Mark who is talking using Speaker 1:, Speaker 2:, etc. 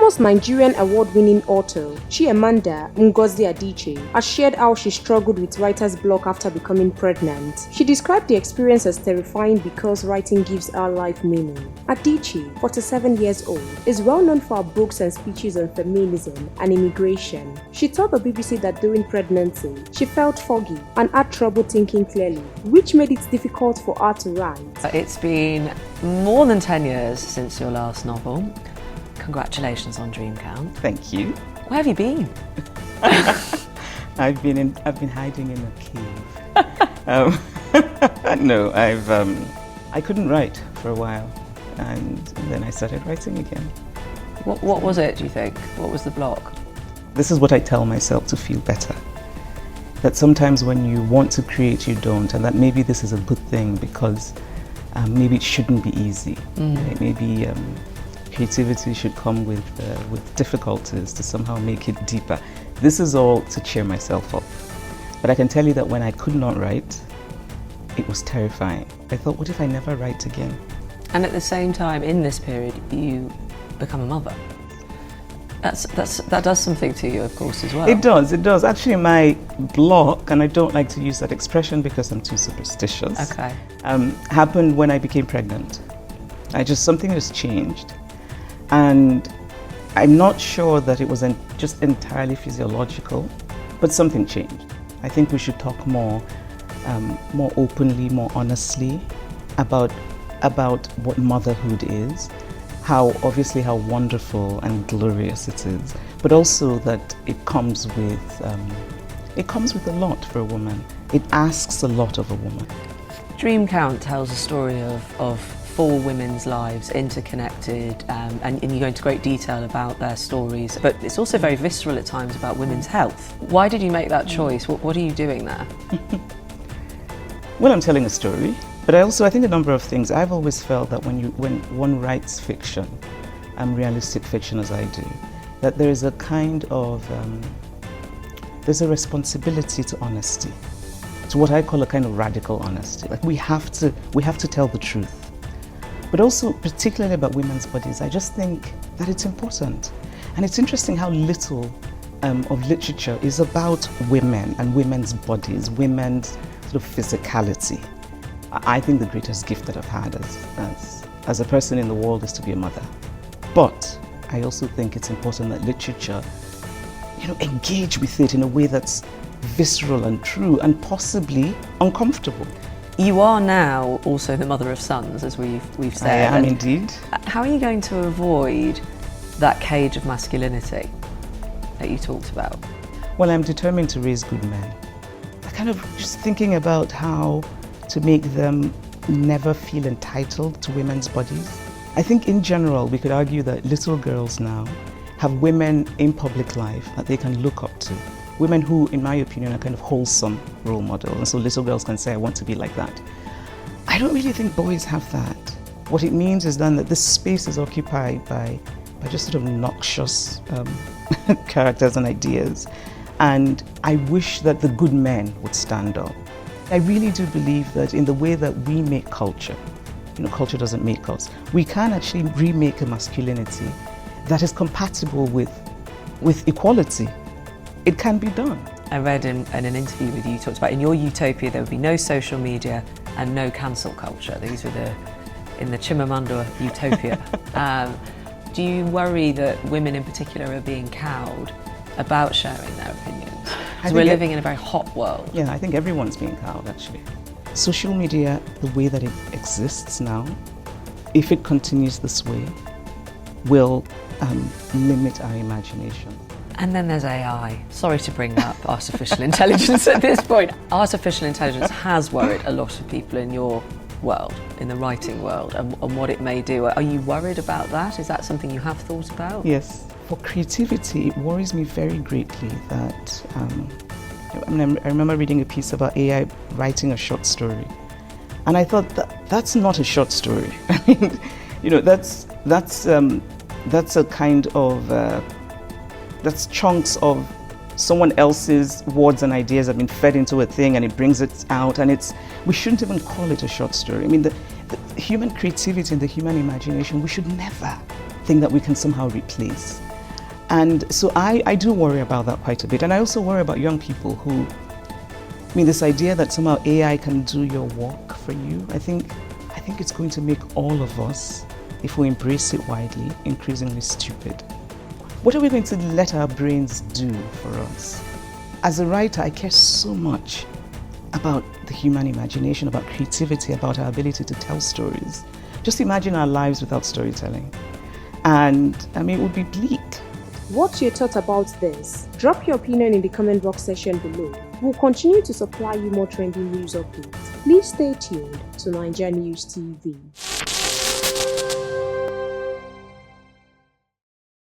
Speaker 1: famous Nigerian award-winning author Chimamanda Adichie has shared how she struggled with writer's block after becoming pregnant. She described the experience as terrifying because writing gives her life meaning. Adichie, 47 years old, is well known for her books and speeches on feminism and immigration. She told the BBC that during pregnancy, she felt foggy and had trouble thinking clearly, which made it difficult for her to write.
Speaker 2: It's been more than 10 years since your last novel. Congratulations on Dream Count.
Speaker 3: Thank you.
Speaker 2: Where have you been?
Speaker 3: I've been hiding in a cave. No, I couldn't write for a while, and then I started writing again.
Speaker 2: What was it, do you think? What was the block?
Speaker 3: This is what I tell myself to feel better. That sometimes when you want to create, you don't, and that maybe this is a good thing because maybe it shouldn't be easy. Right? Maybe creativity should come with difficulties to somehow make it deeper. This is all to cheer myself up. But I can tell you that when I could not write, it was terrifying. I thought, what if I never write again?
Speaker 2: And at the same time, in this period, you become a mother. That does something to you, of course, as well.
Speaker 3: It does. Actually, my block, and I don't like to use that expression because I'm too superstitious,
Speaker 2: okay.
Speaker 3: Happened when I became pregnant. Something just changed. And I'm not sure that it was just entirely physiological, but something changed. I think we should talk more openly, more honestly about what motherhood is, how wonderful and glorious it is, but also that it comes with a lot for a woman. It asks a lot of a woman.
Speaker 2: Dream Count tells a story of 4 women's lives interconnected, and you go into great detail about their stories, but it's also very visceral at times about women's health. Why did you make that choice? What are you doing there?
Speaker 3: Well, I'm telling a story, but I think a number of things. I've always felt that when one writes fiction, realistic fiction as I do, that there is a kind of there's a responsibility to honesty, to what I call a kind of radical honesty. Like we have to tell the truth. But also, particularly about women's bodies, I just think that it's important. And it's interesting how little of literature is about women and women's bodies, women's sort of physicality. I think the greatest gift that I've had as a person in the world is to be a mother. But I also think it's important that literature, engage with it in a way that's visceral and true and possibly uncomfortable.
Speaker 2: You are now also the mother of sons, as we've said.
Speaker 3: I am indeed.
Speaker 2: How are you going to avoid that cage of masculinity that you talked about?
Speaker 3: Well, I'm determined to raise good men. I kind of just thinking about how to make them never feel entitled to women's bodies. I think in general, we could argue that little girls now have women in public life that they can look up to. Women who, in my opinion, are kind of wholesome role models. And so little girls can say, I want to be like that. I don't really think boys have that. What it means is then that this space is occupied by just sort of noxious characters and ideas. And I wish that the good men would stand up. I really do believe that in the way that we make culture, culture doesn't make us, we can actually remake a masculinity that is compatible with equality. It can be done.
Speaker 2: I read in an interview with you, talked about in your utopia there would be no social media and no cancel culture. These were in the Chimamanda utopia. Do you worry that women in particular are being cowed about sharing their opinions? Because we're living in a very hot world.
Speaker 3: Yeah, I think everyone's being cowed actually. Social media, the way that it exists now, if it continues this way, will limit our imagination.
Speaker 2: And then there's AI. Sorry to bring up artificial intelligence at this point. Artificial intelligence has worried a lot of people in your world, in the writing world, and what it may do. Are you worried about that? Is that something you have thought about?
Speaker 3: Yes. For creativity, it worries me very greatly that, I remember reading a piece about AI writing a short story. And I thought that's not a short story. I mean, that's a kind of, that's chunks of someone else's words and ideas have been fed into a thing and it brings it out, and we shouldn't even call it a short story. I mean, the human creativity and the human imagination, we should never think that we can somehow replace. And so I do worry about that quite a bit. And I also worry about young people who, I mean, this idea that somehow AI can do your work for you, I think it's going to make all of us, if we embrace it widely, increasingly stupid. What are we going to let our brains do for us? As a writer, I care so much about the human imagination, about creativity, about our ability to tell stories. Just imagine our lives without storytelling. And I mean, it would be bleak.
Speaker 1: What's your thought about this? Drop your opinion in the comment box section below. We'll continue to supply you more trending news updates. Please stay tuned to NaijaNews TV.